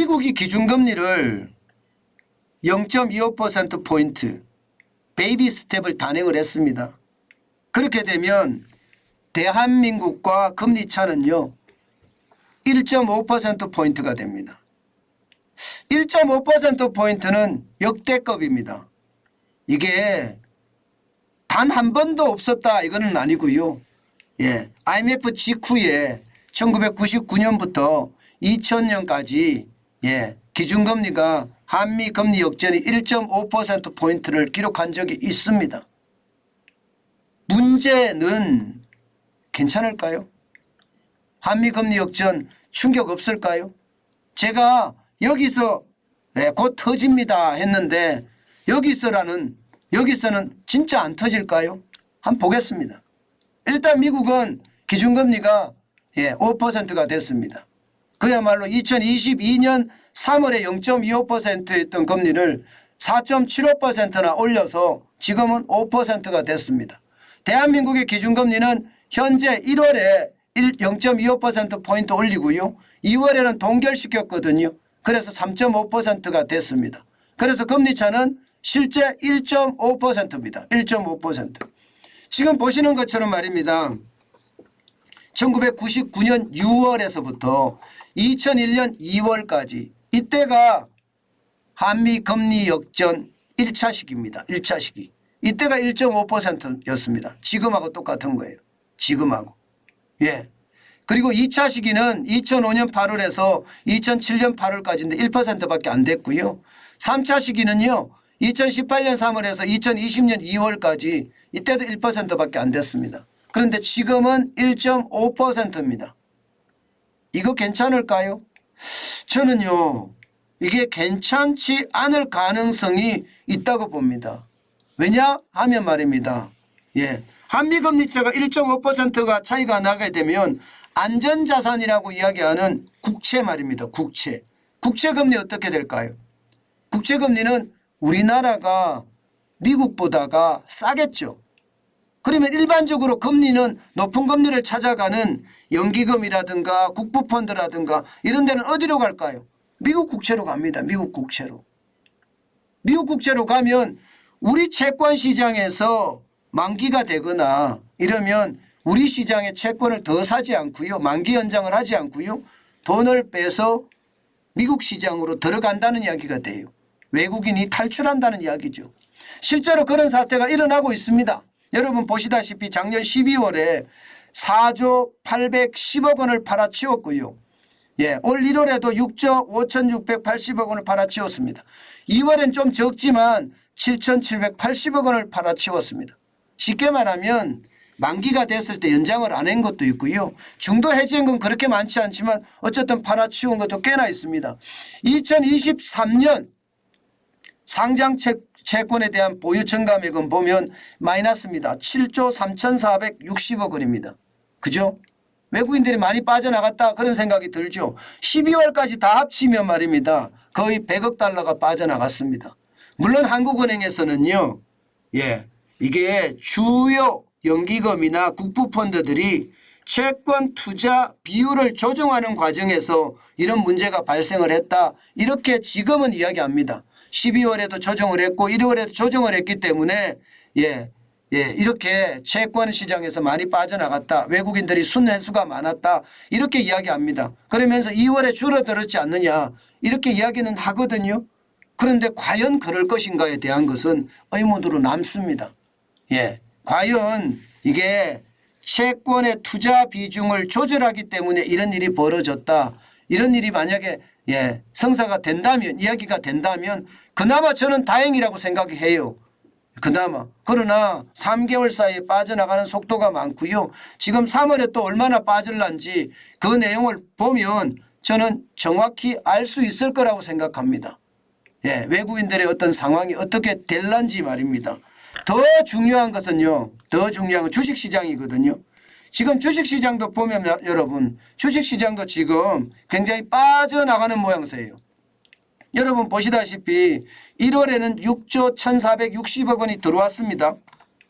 미국이 기준금리를 0.25%포인트 베이비 스텝을 단행을 했습니다. 그렇게 되면 대한민국과 금리 차는요 1.5%포인트가 됩니다. 1.5%포인트는 역대급입니다. 이게 단 한 번도 없었다 이거는 아니고요. 예, IMF 직후에 1999년부터 2000년까지 예, 기준금리가 한미 금리 역전이 1.5%포인트를 기록한 적이 있습니다. 문제는 괜찮을까요? 한미 금리 역전 충격 없을까요? 제가 여기서 네, 곧 터집니다 했는데 여기서는 진짜 안 터질까요? 한번 보겠습니다. 일단 미국은 기준금리가 5%가 됐습니다. 그야말로 2022년 3월에 0.25%였던 금리를 4.75%나 올려서 지금은 5%가 됐습니다. 대한민국의 기준금리는 현재 1월에 0.25%포인트 올리고요. 2월에는 동결시켰거든요. 그래서 3.5%가 됐습니다. 그래서 금리차는 실제 1.5%입니다. 1.5%. 지금 보시는 것처럼 말입니다. 1999년 6월에서부터 2001년 2월까지 이때가 한미 금리 역전 1차 시기입니다. 1차 시기. 이때가 1.5%였습니다. 지금하고 똑같은 거예요. 지금하고. 예. 그리고 2차 시기는 2005년 8월에서 2007년 8월까지인데 1%밖에 안 됐고요. 3차 시기는요. 2018년 3월에서 2020년 2월까지 이때도 1%밖에 안 됐습니다. 그런데 지금은 1.5%입니다. 이거 괜찮을까요? 저는요. 이게 괜찮지 않을 가능성이 있다고 봅니다. 왜냐 하면 말입니다. 예, 한미금리차가 1.5%가 차이가 나게 되면 안전자산이라고 이야기하는 국채 말입니다. 국채. 국채금리 어떻게 될까요? 국채금리는 우리나라가 미국보다가 싸겠죠. 그러면 일반적으로 금리는 높은 금리를 찾아가는 연기금이라든가 국부펀드라든가 이런 데는 어디로 갈까요? 미국 국채로 갑니다. 미국 국채로. 미국 국채로 가면 우리 채권 시장에서 만기가 되거나 이러면 우리 시장의 채권을 더 사지 않고요. 만기 연장을 하지 않고요. 돈을 빼서 미국 시장으로 들어간다는 이야기가 돼요. 외국인이 탈출한다는 이야기죠. 실제로 그런 사태가 일어나고 있습니다. 여러분 보시다시피 작년 12월에 4조 810억 원을 팔아치웠고요. 예, 올 1월에도 6조 5680억 원을 팔아치웠습니다. 2월엔 좀 적지만 7780억 원을 팔아치웠습니다. 쉽게 말하면 만기가 됐을 때 연장을 안 한 것도 있고요. 중도 해지한 건 그렇게 많지 않지만 어쨌든 팔아치운 것도 꽤나 있습니다. 2023년 상장 채권에 대한 보유 증감액은 보면 마이너스입니다. 7조 3460억 원입니다. 그죠? 외국인들이 많이 빠져나갔다 그런 생각이 들죠. 12월까지 다 합치면 말입니다. 거의 100억 달러가 빠져나갔습니다. 물론 한국은행에서는요. 예, 이게 주요 연기금이나 국부펀드들이 채권 투자 비율을 조정하는 과정에서 이런 문제가 발생을 했다. 이렇게 지금은 이야기합니다. 12월에도 조정을 했고 1월에도 조정을 했기 때문에 이렇게 채권 시장에서 많이 빠져나갔다. 외국인들이 순회수가 많았다. 이렇게 이야기합니다. 그러면서 2월에 줄어들었지 않느냐 이렇게 이야기는 하거든요. 그런데 과연 그럴 것인가에 대한 것은 의문으로 남습니다. 예, 과연 이게 채권의 투자 비중을 조절하기 때문에 이런 일이 벌어졌다. 이런 일이 만약에 성사가 된다면 이야기가 된다면 그나마 저는 다행이라고 생각해요. 그나마. 그러나 3개월 사이에 빠져나가는 속도가 많고요. 지금 3월에 또 얼마나 빠질란지 그 내용을 보면 저는 정확히 알 수 있을 거라고 생각합니다. 예, 외국인들의 어떤 상황이 어떻게 될란지 말입니다. 더 중요한 것은요. 더 중요한 건 주식시장이거든요. 지금 주식시장도 보면 여러분 주식시장도 지금 굉장히 빠져나가는 모양새예요. 여러분 보시다시피 1월에는 6조 1460억 원이 들어왔습니다.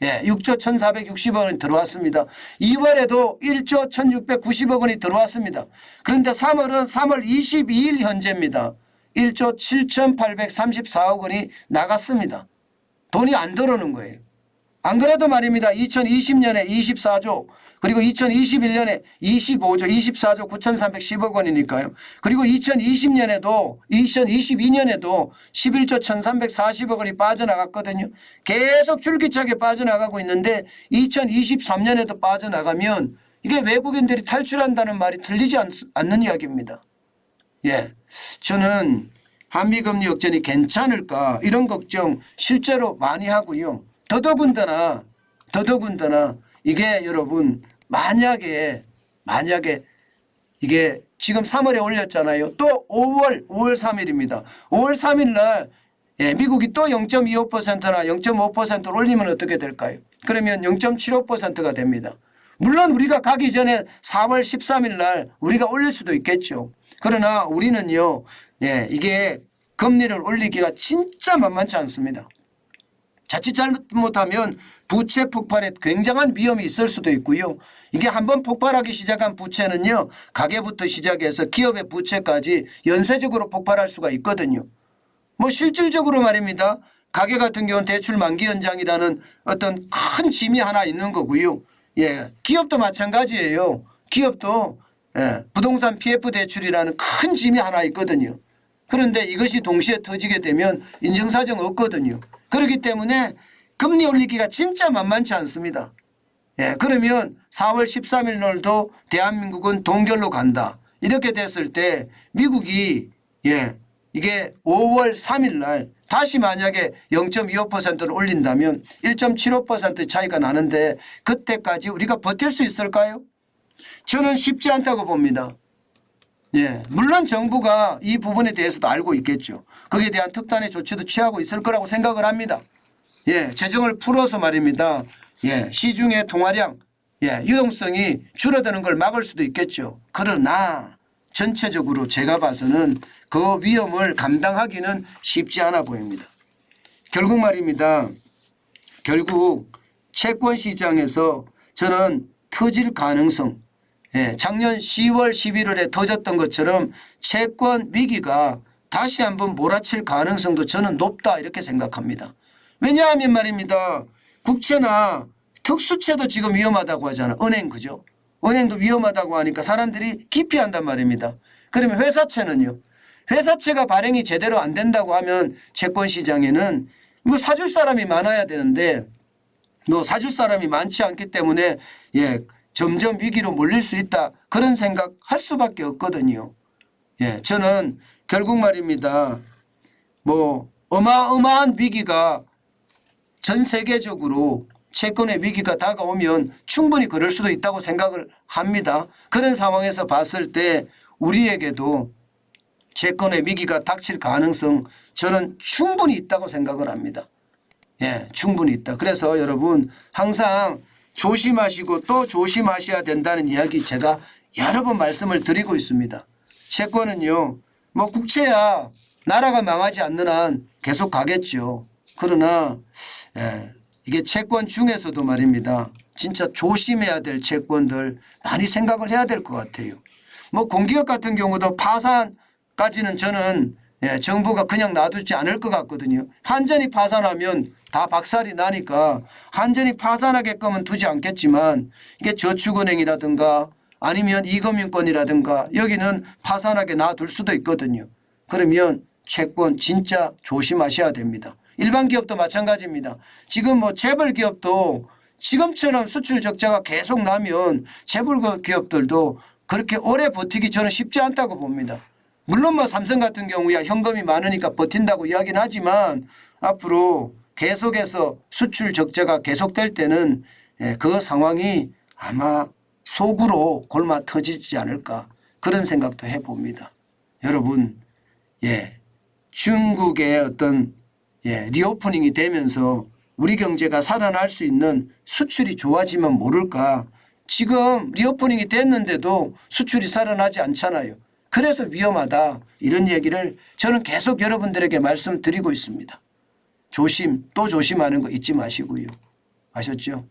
예, 6조 1460억 원이 들어왔습니다. 2월에도 1조 1690억 원이 들어왔습니다. 그런데 3월은 3월 22일 현재입니다. 1조 7,834억 원이 나갔습니다. 돈이 안 들어오는 거예요. 안 그래도 말입니다. 2020년에 24조 그리고 2021년에 25조 24조 9,310억 원이니까요. 그리고 2022년에도 11조 1,340억 원이 빠져나갔거든요. 계속 줄기차게 빠져나가고 있는데 2023년에도 빠져나가면 이게 외국인들이 탈출한다는 말이 틀리지 않는 이야기입니다. 예, 저는 한미금리 역전이 괜찮을까 이런 걱정 실제로 많이 하고요. 더더군다나 이게 여러분 만약에 이게 지금 3월에 올렸잖아요. 또 5월 3일입니다. 5월 3일 날 미국이 또 0.25%나 0.5%를 올리면 어떻게 될까요? 그러면 0.75%가 됩니다. 물론 우리가 가기 전에 4월 13일 날 우리가 올릴 수도 있겠죠. 그러나 우리는요. 이게 금리를 올리기가 진짜 만만치 않습니다. 자칫 잘못하면 부채 폭발에 굉장한 위험이 있을 수도 있고요. 이게 한번 폭발하기 시작한 부채는요. 가계부터 시작해서 기업의 부채까지 연쇄적으로 폭발할 수가 있거든요. 뭐 실질적으로 말입니다. 가계 같은 경우는 대출 만기 연장이라는 어떤 큰 짐이 하나 있는 거고요. 기업도 마찬가지예요. 기업도 부동산 PF 대출이라는 큰 짐이 하나 있거든요. 그런데 이것이 동시에 터지게 되면 인정사정 없거든요. 그렇기 때문에 금리 올리기가 진짜 만만치 않습니다. 그러면 4월 13일 날도 대한민국은 동결로 간다. 이렇게 됐을 때 미국이 이게 5월 3일 날 다시 만약에 0.25%를 올린다면 1.75% 차이가 나는데 그때까지 우리가 버틸 수 있을까요? 저는 쉽지 않다고 봅니다. 물론 정부가 이 부분에 대해서도 알고 있겠죠. 거기에 대한 특단의 조치도 취하고 있을 거라고 생각을 합니다. 재정을 풀어서 말입니다. 시중의 통화량, 유동성이 줄어드는 걸 막을 수도 있겠죠. 그러나 전체적으로 제가 봐서는 그 위험을 감당하기는 쉽지 않아 보입니다. 결국 말입니다. 결국 채권 시장에서 저는 터질 가능성, 작년 10월 11월에 터졌던 것처럼 채권 위기가 다시 한번 몰아칠 가능성도 저는 높다 이렇게 생각합니다. 왜냐하면 말입니다. 국채나 특수채도 지금 위험하다고 하잖아. 은행 그죠? 은행도 위험하다고 하니까 사람들이 기피한단 말입니다. 그러면 회사채는요. 회사채가 발행이 제대로 안 된다고 하면 채권 시장에는 뭐 사줄 사람이 많아야 되는데 뭐 사줄 사람이 많지 않기 때문에 점점 위기로 몰릴 수 있다. 그런 생각할 수밖에 없거든요. 저는 결국 말입니다. 뭐 어마어마한 위기가 전 세계적으로 채권의 위기가 다가오면 충분히 그럴 수도 있다고 생각을 합니다. 그런 상황에서 봤을 때 우리에게도 채권의 위기가 닥칠 가능성 저는 충분히 있다고 생각을 합니다. 충분히 있다. 그래서 여러분 항상 조심하시고 또 조심하셔야 된다는 이야기 제가 여러 번 말씀을 드리고 있습니다. 채권은요. 뭐 국채야 나라가 망하지 않는 한 계속 가겠죠. 그러나 이게 채권 중에서도 말입니다. 진짜 조심해야 될 채권들 많이 생각을 해야 될 것 같아요. 뭐 공기업 같은 경우도 파산까지는 저는 정부가 그냥 놔두지 않을 것 같거든요. 한전이 파산하면 다 박살이 나니까 한전이 파산하게끔은 두지 않겠지만 이게 저축은행이라든가 아니면 이금융권이라든가 여기는 파산하게 놔둘 수도 있거든요. 그러면 채권 진짜 조심하셔야 됩니다. 일반 기업도 마찬가지입니다. 지금 뭐 재벌 기업도 지금처럼 수출 적자가 계속 나면 재벌 기업들도 그렇게 오래 버티기 저는 쉽지 않다고 봅니다. 물론 뭐 삼성 같은 경우야 현금이 많으니까 버틴다고 이야기는 하지만 앞으로 계속해서 수출 적자가 계속될 때는 그 상황이 아마 속으로 골마 터지지 않을까 그런 생각도 해봅니다. 여러분 중국의 어떤 리오프닝이 되면서 우리 경제가 살아날 수 있는 수출이 좋아지면 모를까. 지금 리오프닝이 됐는데도 수출이 살아나지 않잖아요. 그래서 위험하다 이런 얘기를 저는 계속 여러분들에게 말씀드리고 있습니다. 조심 또 조심하는 거 잊지 마시고요. 아셨죠?